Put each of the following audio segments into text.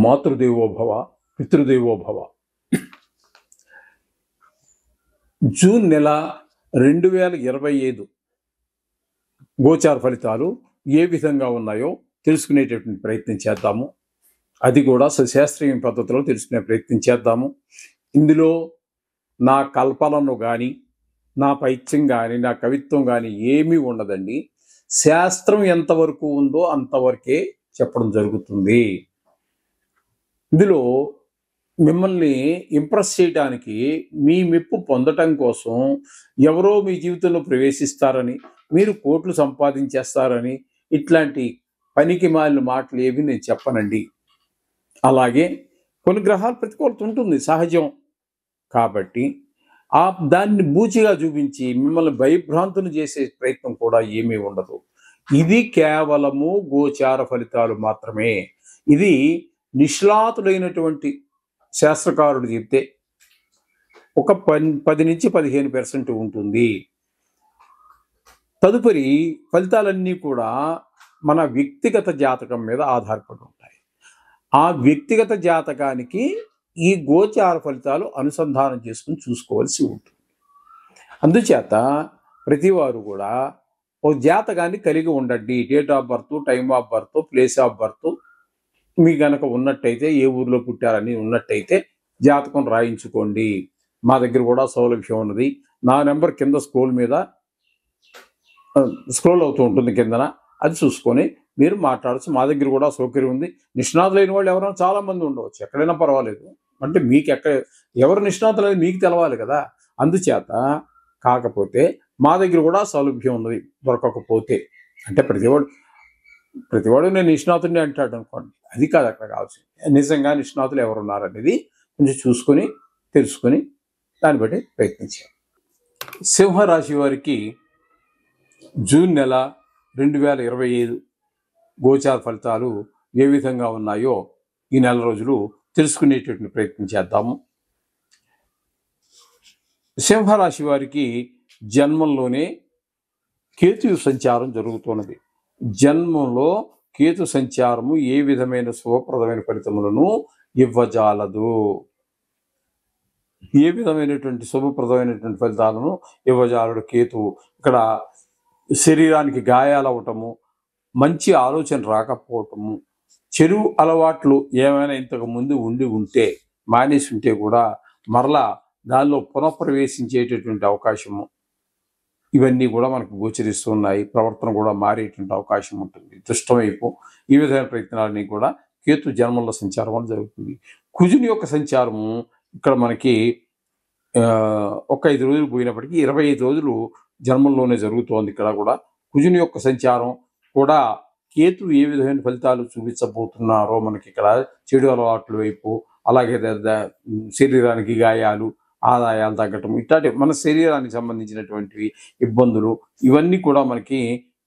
మాతృదేవో భవ, పితృదేవో భవ. జూన్ నెల 2025 గోచార ఫలితాలు ఏ విధంగా ఉన్నాయో తెలుసుకునేటటువంటి ప్రయత్నం చేద్దాము. అది కూడా సశాస్త్రీయ పద్ధతిలో తెలుసుకునే ప్రయత్నం చేద్దాము. ఇందులో నా కల్పనను కానీ, నా పైత్యం కానీ, నా కవిత్వం కానీ ఏమీ ఉండదండి. శాస్త్రం ఎంతవరకు ఉందో అంతవరకే చెప్పడం జరుగుతుంది. ఇందులో మిమ్మల్ని ఇంప్రెస్ చేయడానికి, మీ మెప్పు పొందటం కోసం ఎవరో మీ జీవితంలో ప్రవేశిస్తారని, మీరు కోట్లు సంపాదించేస్తారని ఇట్లాంటి పనికి మాలిన మాటలు ఏవి నేను చెప్పనండి. అలాగే కొన్ని గ్రహాల ప్రతికూలత ఉంటుంది, సహజం. కాబట్టి దాన్ని బూచిగా చూపించి మిమ్మల్ని భయభ్రాంతులు చేసే ప్రయత్నం కూడా ఏమీ ఉండదు. ఇది కేవలము గోచార ఫలితాలు మాత్రమే. ఇది నిష్ణాతులైనటువంటి శాస్త్రకారుడు చెప్తే ఒక 10 నుంచి 15% ఉంటుంది. తదుపరి ఫలితాలన్నీ కూడా మన వ్యక్తిగత జాతకం మీద ఆధారపడి ఉంటాయి. ఆ వ్యక్తిగత జాతకానికి ఈ గోచార ఫలితాలు అనుసంధానం చేసుకుని చూసుకోవాల్సి ఉంటుంది. అందుచేత ప్రతివారు కూడా ఓ జాతకాన్ని కలిగి ఉండండి. Date of birth, time of birth, place of birth మీ గనక ఉన్నట్టయితే, ఏ ఊర్లో పుట్టారని ఉన్నట్టయితే జాతకం రాయించుకోండి. మా దగ్గర కూడా సౌలభ్యం ఉన్నది. నా నెంబర్ కింద స్క్రోల్ అవుతూ ఉంటుంది కిందన, అది చూసుకొని మీరు మాట్లాడచ్చు. మా దగ్గర కూడా సౌకర్యం ఉంది. నిష్ణాతులైన వాళ్ళు ఎవరైనా చాలామంది ఉండవచ్చు, ఎక్కడైనా పర్వాలేదు. అంటే మీకు ఎవరు నిష్ణాతులు మీకు తెలవాలి కదా. అందుచేత కాకపోతే మా దగ్గర కూడా సౌలభ్యం ఉన్నది. దొరకకపోతే అంటే ప్రతివాడు నేను నిష్ణాతుడిని అంటాడు అనుకోండి, అది కాదు అక్కడ కావాల్సింది. నిజంగా నిష్ణాతులు ఎవరున్నారనేది కొంచెం చూసుకొని తెలుసుకొని దాన్ని బట్టి ప్రయత్నించాలి. సింహరాశి వారికి జూన్ నెల 2025 గోచార ఫలితాలు ఏ విధంగా ఉన్నాయో ఈ నెల రోజులు తెలుసుకునేటటువంటి ప్రయత్నం చేద్దాము. సింహరాశి వారికి జన్మంలోనే కేతు సంచారం జరుగుతున్నది. జన్మంలో కేతు సంచారము ఏ విధమైన శుభప్రదమైన ఫలితములను ఇవ్వజాలదు. ఏ విధమైనటువంటి శుభప్రదమైనటువంటి ఫలితాలను ఇవ్వజాలడు కేతువు. ఇక్కడ శరీరానికి గాయాలవటము, మంచి ఆలోచన రాకపోవటము, చెడు అలవాట్లు ఏమైనా ఇంతకు ముందు ఉంటే మానేసి ఉంటే కూడా మరలా దానిలో పునఃప్రవేశించేటటువంటి అవకాశము, ఇవన్నీ కూడా మనకు గోచరిస్తున్నాయి. ప్రవర్తన కూడా మారేటువంటి అవకాశం ఉంటుంది. దుష్టమైపు ఈ విధమైన ప్రయత్నాలన్నీ కూడా కేతు జన్మంలో సంచారం వల్ల జరుగుతుంది. కుజుని యొక్క సంచారము ఇక్కడ మనకి ఒక 5 రోజులు పోయినప్పటికీ 25 రోజులు జన్మంలోనే జరుగుతోంది. ఇక్కడ కూడా కుజుని యొక్క సంచారం కూడా కేతు ఏ విధమైన ఫలితాలు చూపించబోతున్నారో మనకి ఇక్కడ చెడు అలవాట్ల వైపు, అలాగే శరీరానికి గాయాలు, ఆదాయాలు తగ్గటం, ఇట్లాంటి మన శరీరానికి సంబంధించినటువంటి ఇబ్బందులు, ఇవన్నీ కూడా మనకి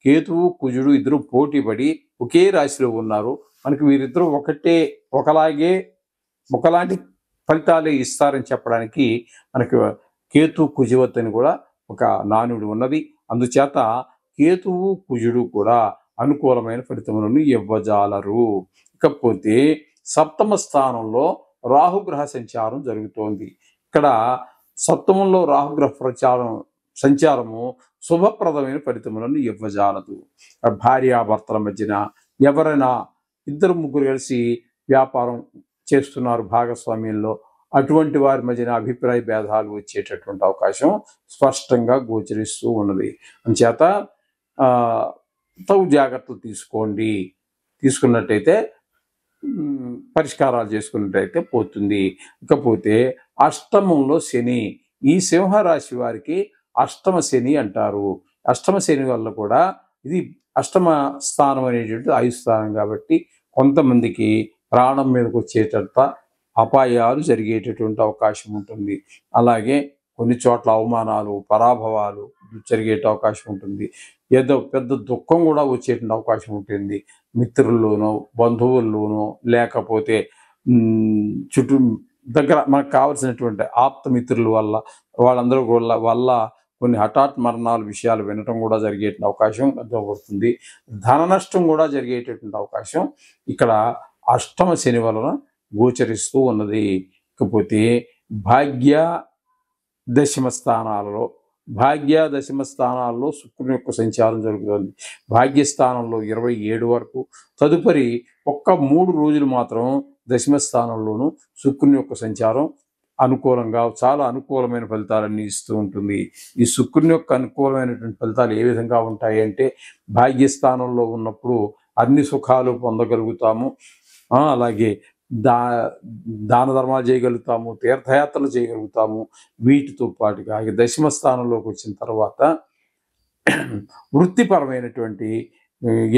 కేతువు కుజుడు ఇద్దరు పోటీ పడి ఒకే రాశిలో ఉన్నారు. మనకి వీరిద్దరూ ఒకలాంటి ఫలితాలే ఇస్తారని చెప్పడానికి మనకి కేతు కుజవత్ అని కూడా ఒక నానుడి ఉన్నది. అందుచేత కేతువు కుజుడు కూడా అనుకూలమైన ఫలితములను ఇవ్వజాలరు. ఇకపోతే సప్తమ స్థానంలో రాహుగ్రహ సంచారం జరుగుతోంది. ఇక్కడ సప్తమంలో రాహుగ్రహ సంచారము శుభప్రదమైన ఫలితములను ఇవ్వజాలదు. భార్యాభర్తల మధ్యన ఎవరైనా 2-3 కలిసి వ్యాపారం చేస్తున్నారు భాగస్వామ్యంలో, అటువంటి వారి మధ్యన అభిప్రాయ భేదాలు వచ్చేటటువంటి అవకాశం స్పష్టంగా గోచరిస్తూ ఉన్నది. అందుచేత తగు జాగ్రత్తలు తీసుకున్నట్టయితే పరిష్కారాలు చేసుకున్నట్టయితే పోతుంది. ఇకపోతే అష్టమంలో శని. ఈ సింహరాశి వారికి అష్టమ శని అంటారు. అష్టమ శని వల్ల కూడా ఇది అష్టమ స్థానం అనేటువంటి ఆయుస్థానం కాబట్టి కొంతమందికి ప్రాణం మీదకి వచ్చేటంత అపాయాలు జరిగేటటువంటి అవకాశం ఉంటుంది. అలాగే కొన్ని చోట్ల అవమానాలు, పరాభవాలు జరిగే అవకాశం ఉంటుంది. ఏదో పెద్ద దుఃఖం కూడా వచ్చేటువంటి అవకాశం ఉంటుంది. మిత్రుల్లోనో, బంధువుల్లోనో, లేకపోతే చుట్టూ దగ్గర మనకు కావలసినటువంటి ఆప్త మిత్రుల వల్ల, వాళ్ళందరూ వల్ల కొన్ని హఠాత్ మరణాల విషయాలు వినటం కూడా జరిగేటువంటి అవకాశం పడుతుంది. ధన నష్టం కూడా జరిగేటటువంటి అవకాశం ఇక్కడ అష్టమ శని వలన గోచరిస్తూ ఉన్నది. ఇకపోతే భాగ్య దశమ స్థానాలలో దశమ స్థానాల్లో శుక్రుని యొక్క సంచారం జరుగుతుంది. భాగ్యస్థానంలో 27 వరకు, తదుపరి ఒక్క 3 రోజులు మాత్రం దశమ స్థానంలోనూ శుక్రుని యొక్క సంచారం అనుకూలంగా చాలా అనుకూలమైన ఫలితాలన్నీ ఇస్తూ ఉంటుంది. ఈ శుక్రుని యొక్క అనుకూలమైనటువంటి ఫలితాలు ఏ విధంగా ఉంటాయి అంటే, భాగ్యస్థానంలో ఉన్నప్పుడు అన్ని సుఖాలు పొందగలుగుతాము, అలాగే దాన ధర్మాలు చేయగలుగుతాము, తీర్థయాత్రలు చేయగలుగుతాము. వీటితో పాటుగా దశమ స్థానంలోకి వచ్చిన తర్వాత వృత్తిపరమైనటువంటి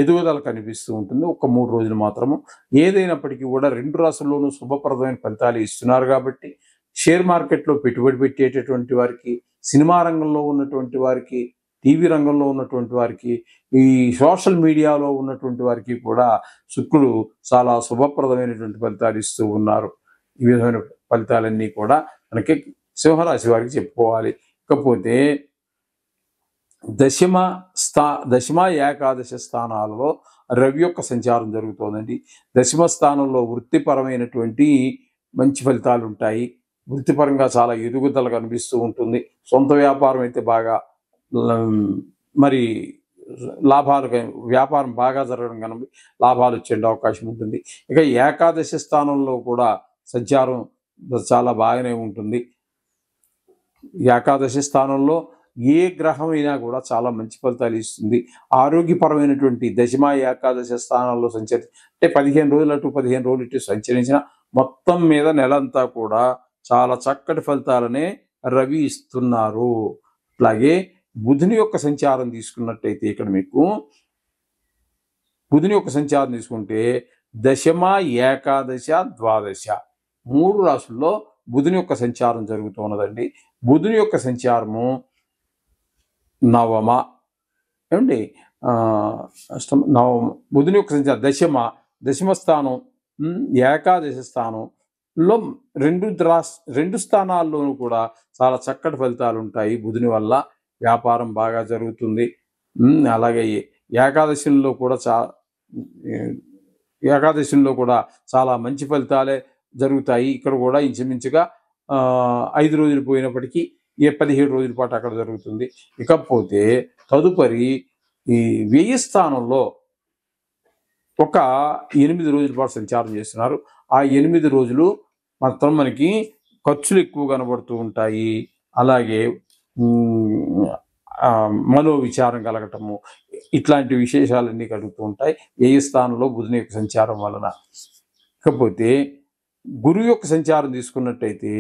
ఎదుగుదల కనిపిస్తూ ఉంటుంది. ఒక 3 రోజులు మాత్రము. ఏదైనప్పటికీ కూడా 2 రాశుల్లోనూ శుభప్రదమైన ఫలితాలు ఇస్తున్నారు కాబట్టి షేర్ మార్కెట్లో పెట్టుబడి పెట్టేటటువంటి వారికి, సినిమా రంగంలో ఉన్నటువంటి వారికి, టీవీ రంగంలో ఉన్నటువంటి వారికి, ఈ సోషల్ మీడియాలో ఉన్నటువంటి వారికి కూడా శుక్రుడు చాలా శుభప్రదమైనటువంటి ఫలితాలు ఇస్తూ ఉన్నారు. ఈ విధమైన ఫలితాలన్నీ కూడా మనకి సింహరాశి వారికి చెప్పుకోవాలి. ఇకపోతే దశమ ఏకాదశ స్థానాలలో రవి యొక్క సంచారం జరుగుతోందండి. దశమ స్థానంలో వృత్తిపరమైనటువంటి మంచి ఫలితాలు ఉంటాయి. వృత్తిపరంగా చాలా ఎదుగుదల కనిపిస్తూ ఉంటుంది. సొంత వ్యాపారం అయితే బాగా మరి వ్యాపారం బాగా జరగడం కనుక లాభాలు వచ్చే అవకాశం ఉంటుంది. ఇక ఏకాదశ స్థానంలో కూడా సంచారం చాలా బాగానే ఉంటుంది. ఏకాదశి స్థానంలో ఏ గ్రహం అయినా కూడా చాలా మంచి ఫలితాలు ఇస్తుంది. ఆరోగ్యపరమైనటువంటి దశమ ఏకాదశ స్థానాల్లో అంటే 15 రోజులు అటు 15 రోజులు ఇటు సంచరించిన మొత్తం మీద నెలంతా కూడా చాలా చక్కటి ఫలితాలనే రవి ఇస్తున్నారు. అట్లాగే బుధుని యొక్క సంచారం తీసుకున్నట్టయితే ఇక్కడ మీకు బుధుని యొక్క సంచారం తీసుకుంటే దశమ ఏకాదశ ద్వాదశ 3 రాశుల్లో బుధుని యొక్క సంచారం జరుగుతున్నదండి. బుధుని యొక్క సంచారము నవమ ఏమండి నవమ బుధుని యొక్క సంచారం దశమ స్థానం ఏకాదశ స్థానంలో 2 స్థానాల్లోనూ కూడా చాలా చక్కటి ఫలితాలు ఉంటాయి. బుధుని వల్ల వ్యాపారం బాగా జరుగుతుంది. అలాగే ఏకాదశిలో కూడా చాలా మంచి ఫలితాలే జరుగుతాయి. ఇక్కడ కూడా ఇంచుమించుగా 5 రోజులు పోయినప్పటికీ 17 రోజుల పాటు అక్కడ జరుగుతుంది. ఇకపోతే తదుపరి ఈ వ్యయ స్థానంలో ఒక 8 రోజుల పాటు సంచారం చేస్తున్నారు. ఆ 8 రోజులు మాత్రం మనకి ఖర్చులు ఎక్కువ కనబడుతూ ఉంటాయి. అలాగే మనోవిచారం కలగటము ఇట్లాంటి విశేషాలన్నీ కలుగుతూ ఉంటాయి వ్యయ స్థానంలో బుధుని యొక్క సంచారం వలన. ఇకపోతే గురువు యొక్క సంచారం తీసుకున్నట్టయితే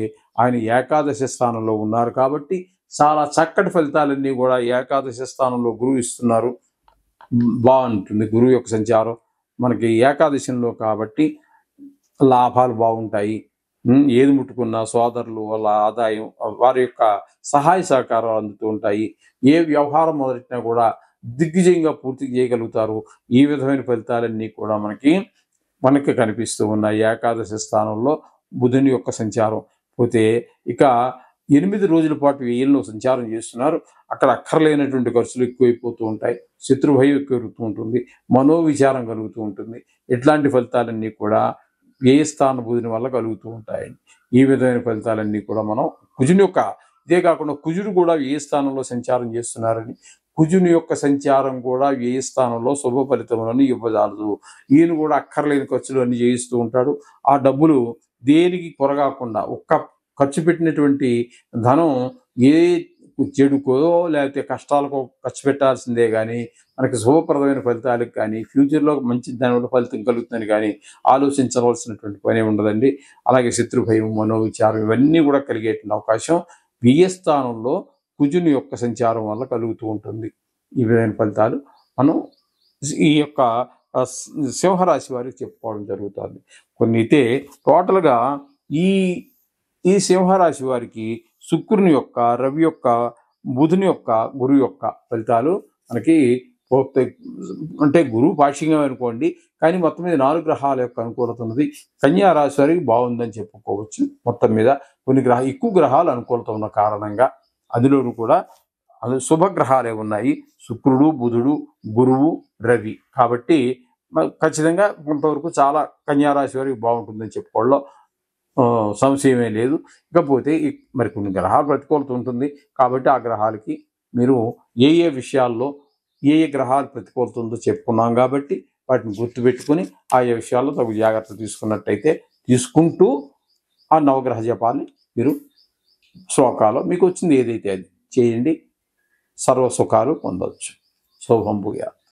ఆయన ఏకాదశ స్థానంలో ఉన్నారు కాబట్టి చాలా చక్కటి ఫలితాలన్నీ కూడా ఏకాదశ స్థానంలో గురువు ఇస్తున్నారు. బాగుంటుంది గురువు యొక్క సంచారం మనకి ఏకాదశంలో కాబట్టి లాభాలు బాగుంటాయి. ఏది ముట్టుకున్నా సోదరులు వాళ్ళ ఆదాయం వారి యొక్క సహాయ సహకారాలు అందుతూ ఉంటాయి. ఏ వ్యవహారం మొదలెట్టినా కూడా దిగ్విజయంగా పూర్తి చేయగలుగుతారు. ఈ విధమైన ఫలితాలన్నీ కూడా మనకి కనిపిస్తూ ఉన్నాయి ఏకాదశ స్థానంలో బుధుని యొక్క సంచారం. పోతే ఇక 8 రోజుల పాటు వ్యయంలో సంచారం చేస్తున్నారు. అక్కడ అక్కర్లేనటువంటి ఖర్చులు ఎక్కువైపోతూ ఉంటాయి. శత్రుభయం ఎక్కువవుతూ ఉంటుంది. మనోవిచారం కలుగుతూ ఉంటుంది. ఇట్లాంటి ఫలితాలన్నీ కూడా వ్యయస్థాన బుధుని వల్ల కలుగుతూ ఉంటాయి. ఈ విధమైన ఫలితాలన్నీ కూడా మనం కుజుని యొక్క ఇదే కాకుండా కుజుడు కూడా వ్యయస్థానంలో సంచారం చేస్తున్నారని, కుజుని యొక్క సంచారం కూడా వ్యయస్థానంలో శుభ ఫలితములను ఇవ్వజాలదు. ఈయన కూడా అక్కర్లేని ఖర్చులు అన్ని చేయిస్తూ ఉంటాడు. ఆ డబ్బులు దేనికి కొరగాకుండా ఒక్క ఖర్చు పెట్టినటువంటి ధనం ఏ చెడుకో లేకపోతే కష్టాలకో ఖర్చు పెట్టాల్సిందే కానీ మనకి శుభప్రదమైన ఫలితాలకు కానీ ఫ్యూచర్లో మంచి దానివల్ల ఫలితం కలుగుతుందని కానీ ఆలోచించవలసినటువంటి పని ఉండదండి. అలాగే శత్రుభయం మనోవిచారం ఇవన్నీ కూడా కలిగేటువంటి అవకాశం వ్యయస్థానంలో కుజుని యొక్క సంచారం వల్ల కలుగుతూ ఉంటుంది. ఈ విధమైన ఫలితాలు మనం ఈ యొక్క సింహరాశి వారికి చెప్పుకోవడం జరుగుతుంది. కొన్ని అయితే టోటల్గా ఈ సింహరాశి వారికి శుక్రుని యొక్క, రవి యొక్క, బుధుని యొక్క, గురువు యొక్క ఫలితాలు మనకి అంటే గురువు పాక్షికంగా అనుకోండి, కానీ మొత్తం మీద 4 గ్రహాల యొక్క అనుకూలత ఉన్నది. కన్యా రాశి వారికి బాగుందని చెప్పుకోవచ్చు. మొత్తం మీద కొన్ని ఎక్కువ గ్రహాలు అనుకూలత ఉన్న కారణంగా అందులోనూ కూడా శుభగ్రహాలే ఉన్నాయి. శుక్రుడు, బుధుడు, గురువు, రవి. కాబట్టి ఖచ్చితంగా కొంతవరకు చాలా కన్యారాశి వారికి బాగుంటుందని చెప్పుకోవడంలో సంశయమే లేదు. ఇకపోతే మరి కొన్ని గ్రహాల ప్రతికూలత ఉంటుంది కాబట్టి ఆ గ్రహాలకి మీరు ఏ ఏ విషయాల్లో ఏ ఏ గ్రహాలు ప్రతికూలత ఉందో చెప్పుకున్నాం కాబట్టి వాటిని గుర్తుపెట్టుకుని ఆయా విషయాల్లో తగు జాగ్రత్త తీసుకున్నట్టయితే తీసుకుంటూ ఆ నవగ్రహ జపాన్ని మీరు శ్లోకాలు మీకు వచ్చింది ఏదైతే అది చేయండి. సర్వ సుఖాలు పొందవచ్చు. శుభం భూయాత్.